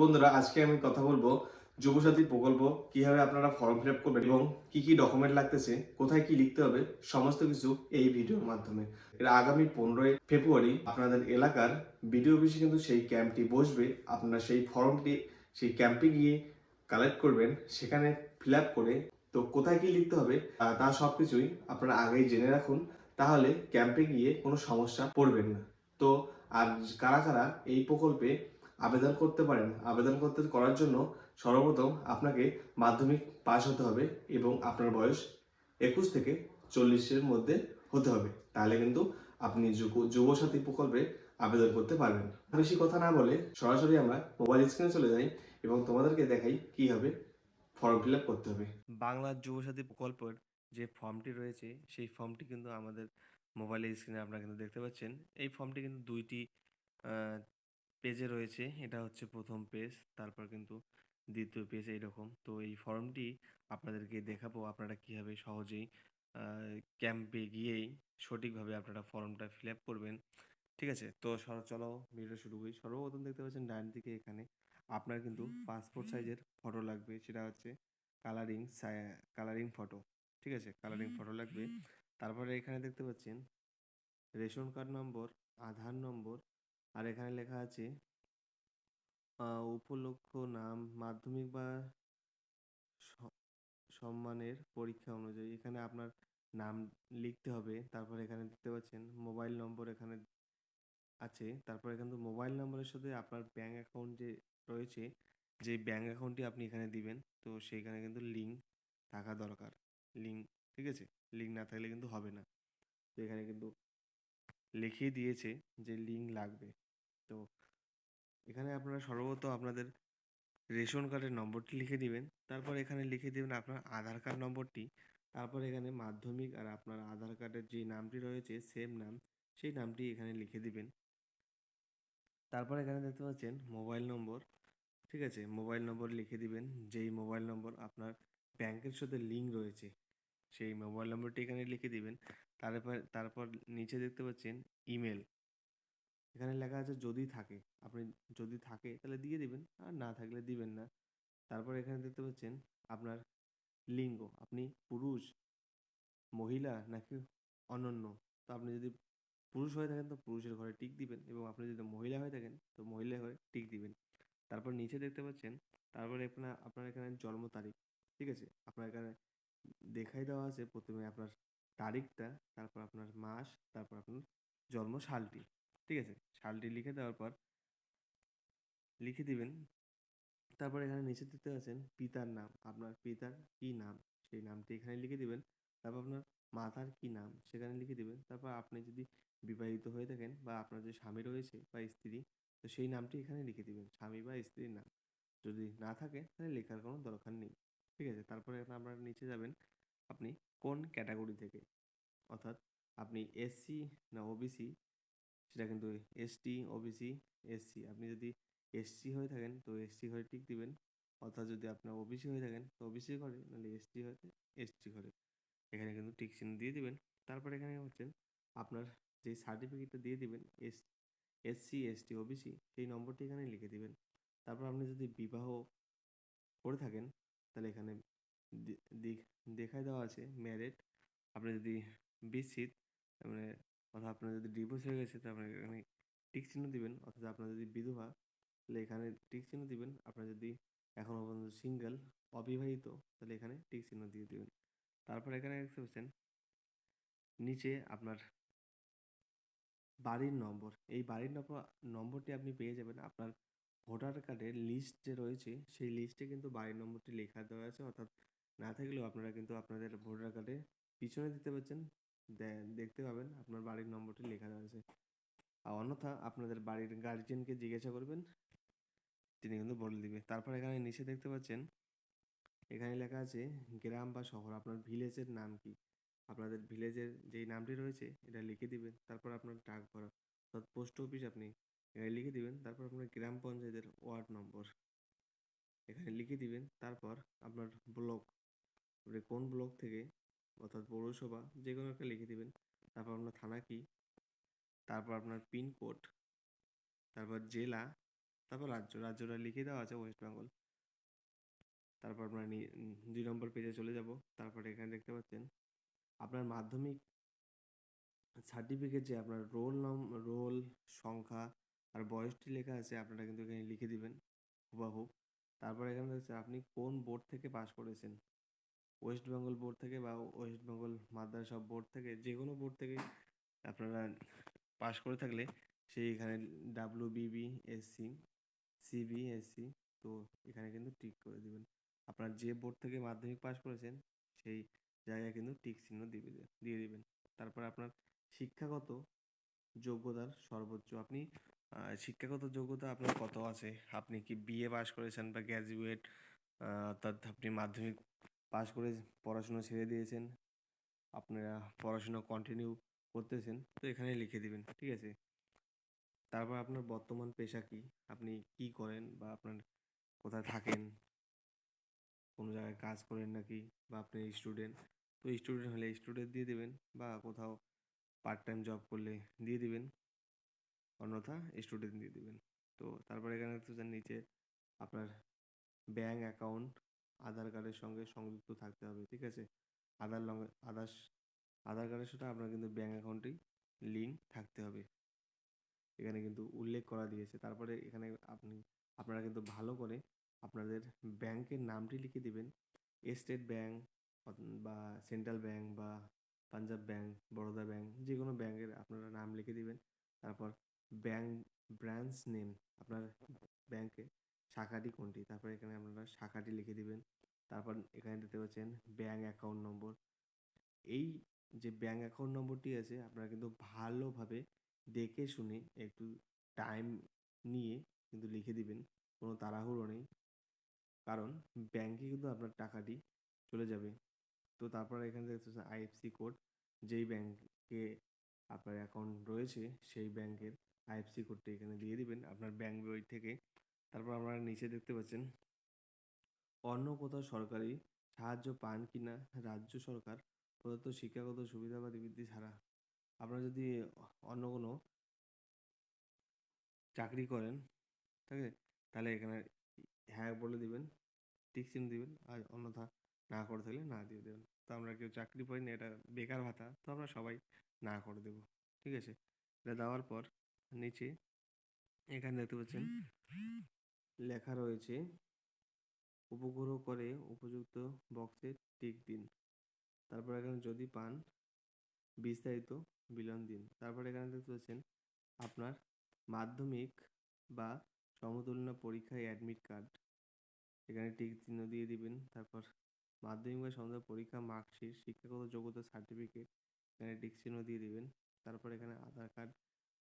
বন্ধুরা, আজকে আমি কথা বলবো যুবসাথী প্রকল্প কিভাবে আপনারা ফর্ম ফিল আপ করবেন এবং কি কি ডকুমেন্ট লাগতেছে, কোথায় কি লিখতে হবে, সমস্ত কিছু এই ভিডিওর মাধ্যমে। এর আগামী 15ই ফেব্রুয়ারি আপনাদের এলাকার বিডিও অফিসে কিন্তু সেই ক্যাম্পটি বসবে। আপনারা সেই ফর্মটি সেই ক্যাম্পে গিয়ে কালেক্ট করবেন, সেখানে ফিল আপ করে তো কোথায় কি লিখতে হবে তা সবকিছুই আপনারা আগেই জেনে রাখুন, তাহলে ক্যাম্পে গিয়ে কোনো সমস্যা পড়বেন না। তো আর কারা কারা এই প্রকল্পে আবেদন করতে পারেন, আবেদন করার জন্য সর্বপ্রথম আপনাকে মাধ্যমিক পাস হতে হবে এবং আপনার বয়স 21 থেকে 40-এর মধ্যে হতে হবে। তাহলে কিন্তু আপনি যুবসাথী প্রকল্পে আবেদন করতে পারবেন। বেশি কথা না বলে সরাসরি আমরা মোবাইল স্ক্রিনে চলে যাই এবং তোমাদেরকে দেখাই কিভাবে ফর্ম ফিল আপ করতে হবে। বাংলা যুবসাথী প্রকল্পের যে ফর্মটি রয়েছে সেই ফর্মটি কিন্তু আমাদের মোবাইলের স্ক্রিনে আপনারা কিন্তু দেখতে পাচ্ছেন। এই ফর্মটি কিন্তু দুইটি পেজে রয়েছে। এটা হচ্ছে প্রথম পেজ, তারপর কিন্তু দ্বিতীয় পেজ এইরকম। তো এই ফর্মটি আপনাদেরকে দেখাবো আপনারা কীভাবে সহজেই ক্যাম্পে গিয়েই সঠিকভাবে আপনারা ফর্মটা ফিল আপ করবেন। ঠিক আছে, তো চলো ভিডিও শুরু করি। সর্বপ্রথম দেখতে পাচ্ছেন ডান দিকে এখানে আপনার কিন্তু পাসপোর্ট সাইজের ফটো লাগবে, সেটা হচ্ছে কালারিং কালারিং ফটো। ঠিক আছে, কালারিং ফটো লাগবে। তারপরে এখানে দেখতে পাচ্ছেন রেশন কার্ড নম্বর, আধার নম্বর, আর এখানে লেখা আছে উপলক্ষ নাম, মাধ্যমিক বা স- সম্মানের পরীক্ষা অনুযায়ী এখানে আপনার নাম লিখতে হবে। তারপর এখানে দেখতে পাচ্ছেন মোবাইল নম্বর এখানে আছে। তারপর এখানে তো মোবাইল নম্বরের সাথে আপনার ব্যাংক অ্যাকাউন্ট যে রয়েছে, যে ব্যাংক অ্যাকাউন্টটি আপনি এখানে দিবেন, তো সেইখানে কিন্তু লিঙ্ক থাকা দরকার। লিঙ্ক, ঠিক আছে, লিঙ্ক না থাকলে কিন্তু হবে না। তো এখানে কিন্তু লিখিয়ে দিয়েছে যে লিঙ্ক লাগবে। তো এখানে আপনারা সর্বপ্রথম আপনাদের রেশন কার্ডের নম্বরটি লিখে দিবেন। তারপর এখানে লিখে দিবেন আপনার আধার কার্ড নম্বরটি। তারপর এখানে মাধ্যমিক আর আপনার আধার কার্ডের যে নামটি রয়েছে সেম নাম, সেই নামটি এখানে লিখে দিবেন। তারপর এখানে দেখতে পাচ্ছেন মোবাইল নম্বর। ঠিক আছে, মোবাইল নম্বর লিখে দিবেন, যেই মোবাইল নম্বর আপনার ব্যাংকের সাথে লিঙ্ক রয়েছে সেই মোবাইল নম্বরটি এখানে লিখে দিবেন। তারপর নিচে দেখতে পাচ্ছেন ইমেল, এখানে লেখা আছে যদি থাকে। আপনি যদি থাকে তাহলে দিয়ে দিবেন, আর না থাকলে দিবেন না। তারপর এখানে দেখতে পাচ্ছেন আপনার লিঙ্গ, আপনি পুরুষ, মহিলা নাকি অনন্য। তো আপনি যদি পুরুষ হয়ে থাকেন তো পুরুষের ঘরে টিক দিবেন, এবং আপনি যদি মহিলা হয়ে থাকেন তো মহিলার ঘরে টিক দিবেন। তারপর নিচে দেখতে পাচ্ছেন, তারপরে আপনার এখানে জন্ম তারিখ। ঠিক আছে, আপনার এখানে দেখাই দেওয়া আছে প্রথমে আপনার তারিখটা, তারপর আপনার মাস, তারপর আপনার জন্ম সালটি। ঠিক আছে, সালটি লিখে দেওয়ার পর লিখে দিবেন। তারপর এখানে নিচে দেখতে পাচ্ছেন পিতার নাম, আপনার পিতার কি নাম সেই নামটি এখানে লিখে দিবেন। তারপর আপনার মাতার কি নাম সেখানে লিখে দিবেন। তারপর আপনি যদি বিবাহিত হয়ে থাকেন বা আপনার যে স্বামী রয়েছে বা স্ত্রী, তো সেই নামটি এখানে লিখে দিবেন, স্বামী বা স্ত্রীর নাম। যদি না থাকে তাহলে লেখার কোনো দরকার নেই। ঠিক আছে, তারপরে আপনার নিচে যাবেন আপনি কোন ক্যাটাগরি থেকে, অর্থাৎ আপনি এসসি না ওবিসি, সেটা কিন্তু এসটি, ওবিসি, এসসি। আপনি যদি এসসি হয়ে থাকেন তো এসসি ঘরে টিক দিবেন, অর্থাৎ যদি আপনার ওবিসি হয়ে থাকেন তো ওবিসি ঘরে, নাহলে এসটি হয়ে এসটি ঘরে, এখানে কিন্তু টিক চিহ্ন দিয়ে দিবেন। তারপর এখানে হচ্ছেন আপনার যে সার্টিফিকেটটা দিয়ে দিবেন এসসি, এসটি, ওবিসি, সেই নম্বরটি এখানে লিখে দিবেন। তারপর আপনি যদি বিবাহ করে থাকেন তাহলে এখানে দেখায় দেওয়া আছে ম্যারেড। আপনি যদি বিচ্ছেদ, মানে অর্থাৎ আপনার যদি ডিভোর্স হয়ে গেছে তাহলে এখানে টিক চিহ্ন দিবেন, অর্থাৎ আপনার যদি বিধবা তাহলে এখানে টিক চিহ্ন দিবেন। আপনার যদি এখনও পর্যন্ত সিঙ্গেল, অবিবাহিত, তাহলে এখানে টিক চিহ্ন দিয়ে দিবেন। তারপর এখানে দেখতে পাচ্ছেন নিচে আপনার বাড়ির নম্বর। এই বাড়ির নম্বরটি আপনি পেয়ে যাবেন আপনার ভোটার কার্ডের লিস্ট যে রয়েছে সেই লিস্টে কিন্তু বাড়ির নম্বরটি লেখা দেওয়া আছে। অর্থাৎ না থাকলেও আপনারা কিন্তু আপনাদের ভোটার কার্ডে পিছনে দিতে পারছেন, দেখতে পাবেন আপনার বাড়ির নম্বরটি লেখা দেওয়া আছে। আর অন্যথা আপনাদের বাড়ির গার্জিয়ানকে জিজ্ঞাসা করবেন, তিনি কিন্তু বলে দিবে। তারপর এখানে নিচে দেখতে পাচ্ছেন এখানে লেখা আছে গ্রাম বা শহর, আপনার ভিলেজের নাম কি, আপনাদের ভিলেজের যেই নামটি রয়েছে এটা লিখে দিবেন। তারপর আপনার ডাকঘর অর্থাৎ পোস্ট অফিস আপনি এখানে লিখে দিবেন। তারপর আপনার গ্রাম পঞ্চায়েতের ওয়ার্ড নম্বর এখানে লিখে দিবেন। তারপর আপনার ব্লক, আপনি কোন ব্লক থেকে, অর্থাৎ পৌরসভা যে কোনো একটা লিখে দিবেন। তারপর আপনার থানা কি, তারপর আপনার পিনকোড, তারপর জেলা, তারপর রাজ্যটা লিখে দেওয়া আছে ওয়েস্ট বেঙ্গল। তারপর আমরা ২ নম্বর পেজে চলে যাব। তারপরে এখানে দেখতে পাচ্ছেন আপনার মাধ্যমিক সার্টিফিকেট যে আপনার রোল, সংখ্যা আর বয়সটি লেখা আছে আপনারা কিন্তু এখানে লিখে দিবেন হুবাহু। তারপরে এখানে হচ্ছে আপনি কোন বোর্ড থেকে পাস করেছেন। ওয়েস্ট বেঙ্গল বোর্ড থেকে বা ওয়েস্ট বেঙ্গল মাদ্রাসা বোর্ড থেকে, যে কোনো বোর্ড থেকে আপনারা পাস করে থাকলে সেই এখানে WBBSC, CBSC, তো এখানে কিন্তু টিক করে দিবেন। আপনার যে বোর্ড থেকে মাধ্যমিক পাস করেছেন সেই জায়গায় কিন্তু টিক চিহ্ন দিয়ে দিবেন। তারপর আপনার শিক্ষাগত যোগ্যতার সর্বোচ্চ আপনি শিক্ষাগত যোগ্যতা আপনার কত আছে? আপনি কি BA পাস করেছেন বা গ্র্যাজুয়েট, অর্থাৎ আপনি মাধ্যমিক পাস করে পড়াশোনা ছেড়ে দিয়েছেন, আপনারা পড়াশোনা কন্টিনিউ করতেছেন, তো এখানে লিখে দিবেন, ঠিক আছে? তারপর আপনার বর্তমান পেশা কি? আপনি কি করেন বা আপনার কোথায় থাকেন? কোনো জায়গায় কাজ করেন নাকি? বা আপনি স্টুডেন্ট? তো স্টুডেন্ট হলে স্টুডেন্ট দিয়ে দিবেন, বা কোথাও পার্ট টাইম জব করলে দিয়ে দিবেন, অন্যথা স্টুডেন্ট দিয়ে দিবেন। তো তারপরে এখানে হচ্ছে নিচে আপনার ব্যাঙ্ক অ্যাকাউন্ট আধার কার্ডের সঙ্গে সংযুক্ত থাকতে হবে, ঠিক আছে? আধার লঙ্গে আধার আধার কার্ডের সাথে আপনার কিন্তু ব্যাঙ্ক অ্যাকাউন্টটি লিঙ্ক থাকতে হবে। এখানে কিন্তু উল্লেখ করা দিয়েছে। তারপরে এখানে আপনারা কিন্তু ভালো করে আপনাদের ব্যাংকের নামটি লিখে দিবেন। স্টেট ব্যাংক বা সেন্ট্রাল ব্যাংক বা পাঞ্জাব ব্যাংক, বরোদা ব্যাংক, যে কোনো ব্যাংকের আপনারা নাম লিখে দিবেন। তারপর ব্যাংক ব্রাঞ্চ নেম, আপনার ব্যাংকে শাখাটি কোনটি, তারপরে এখানে আপনারা শাখাটি লিখে দিবেন। তারপর এখানে দেখতে পাচ্ছেন ব্যাংক অ্যাকাউন্ট নম্বর। এই যে ব্যাংক অ্যাকাউন্ট নম্বরটি আছে আপনারা কিন্তু ভালোভাবে দেখে শুনে একটু টাইম নিয়ে কিন্তু লিখে দিবেন, কোনো তাড়াহুড়ো নেই, কারণ ব্যাংকে কিন্তু আপনার টাকাটি চলে যাবে। তো তারপরে এখানে দেখতেছেন IFSC কোড, যেই ব্যাংকে আপনার অ্যাকাউন্ট রয়েছে সেই ব্যাংকের IFSC কোডটি এখানে দিয়ে দিবেন আপনার ব্যাংক বই থেকে। তারপর আপনারা নিচে দেখতে পাচ্ছেন অন্য কোথাও সরকারি সাহায্য পান কিনা রাজ্য সরকার প্রদত্ত শিক্ষাগত সুবিধাবাদী বৃত্তি ছাড়া। আপনারা যদি অন্য কোনো চাকরি করেন, ঠিক আছে, তাহলে এখানে হ্যাঁ বলে দিবেন, টিক চিহ্ন দিবেন, আর অন্যথা না করে থাকলে না দিয়ে দেবেন। তো আমরা কেউ চাকরি পাই না, এটা বেকার ভাতা, তো আমরা সবাই না করে দেব, ঠিক আছে? এটা দেওয়ার পর নিচে এখানে দেখতে পাচ্ছেন লেখা রয়েছে উপগ্রহ করে উপযুক্ত বক্সে টিক দিন। তারপর এখানে যদি পান বিস্তারিত বিলন দিন। তারপর এখানে দেখতে পাচ্ছেন আপনার মাধ্যমিক বা সমতুল্য পরীক্ষায় অ্যাডমিট কার্ড, এখানে টিক চিহ্ন দিয়ে দিবেন। তারপর মাধ্যমিক বা সমতুল্য পরীক্ষা মার্কশিট, শিক্ষাগত যোগ্যতা সার্টিফিকেট, এখানে টিক চিহ্ন দিয়ে দিবেন। তারপর এখানে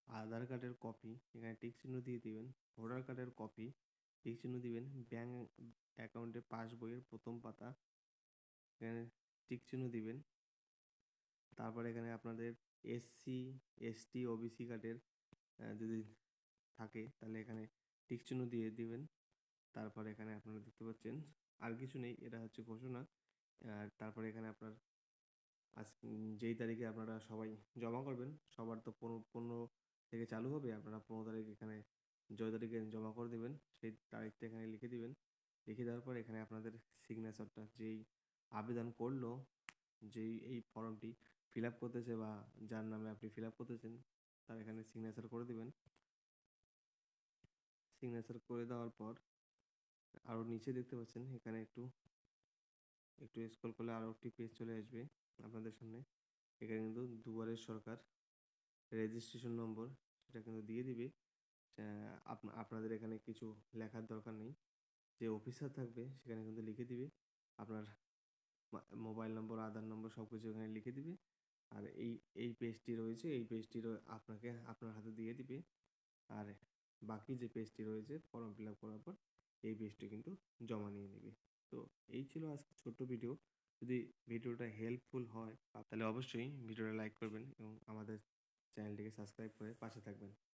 আধার কার্ডের কপি, এখানে টিক চিহ্ন দিয়ে দিবেন। ভোটার কার্ডের কপি, টিক চিহ্ন দিবেন। ব্যাংক অ্যাকাউন্টে পাসবইয়ের প্রথম পাতা, এখানে টিক চিহ্ন দিবেন। তারপর এখানে আপনাদের SC ST OBC কার্ডের যদি থাকে তাহলে এখানে টিক চিহ্ন দিয়ে দিবেন। তারপর এখানে আপনারা দেখতে পাচ্ছেন আর কিছু নেই, এটা হচ্ছে ঘোষণা। আর তারপরে এখানে আপনার যেই তারিখে আপনারা সবাই জমা করবেন, সবার তো 15 থেকে চালু হবে, আপনারা 15 তারিখ এখানে যে তারিখে জমা করে দেবেন সেই তারিখটা এখানে লিখে দিবেন। লিখে দেওয়ার পর এখানে আপনাদের সিগনেচারটা, যেই আবেদন করলো, যেই এই ফর্মটি ফিল আপ করতেছে বা যার নামে আপনি ফিল আপ করতেছেন, তার এখানে সিগনেচার করে দিবেন। সিগনেচার করে দেওয়ার পর আরও নিচে দেখতে পাচ্ছেন এখানে একটু একটু স্ক্রল করলে আরও একটি পেজ চলে আসবে আপনাদের সামনে। এখানে কিন্তু দুয়ারের সরকার রেজিস্ট্রেশন নম্বর সেটা কিন্তু দিয়ে দিবে। আপনাদের এখানে কিছু লেখার দরকার নেই, যে অফিসার থাকবে সেখানে কিন্তু লিখে দিবে আপনার মোবাইল নম্বর, আধার নম্বর সব কিছু এখানে লিখে দিবে। আর এই পেজটি রয়েছে, এই পেজটি আপনাকে আপনার হাতে দিয়ে দিবে। আর বাকি যে পেজটি রয়েছে ফর্ম ফিল আপ করার পর এই পেজটি কিন্তু জমা নিয়ে নেবে। তো এই ছিল আজকে ছোট্ট ভিডিও। যদি ভিডিওটা হেল্পফুল হয় তাহলে অবশ্যই ভিডিওটা লাইক করবেন এবং আমাদের চ্যানেলটিকে সাবস্ক্রাইব করে পাশে থাকবেন।